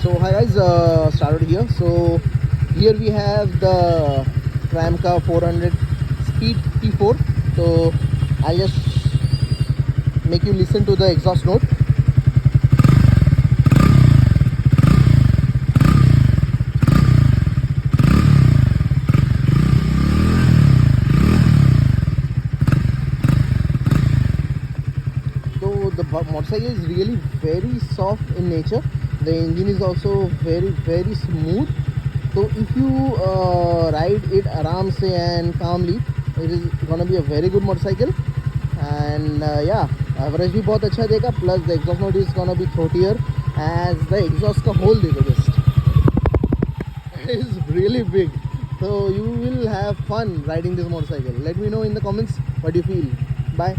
So hi guys, started here. So here we have the Tramca 400 Speed T4. So I'll just make you listen to the exhaust note. So the motorcycle is really very soft in nature. The engine is also very smooth. So if you ride it aram se and calmly, it is gonna be a very good motorcycle. And yeah, average भी बहुत अच्छा देगा. Plus the exhaust note is gonna be throatier as the exhaust का hole देखो just. It is really big. So you will have fun riding this motorcycle. Let me know in the comments what you feel. Bye.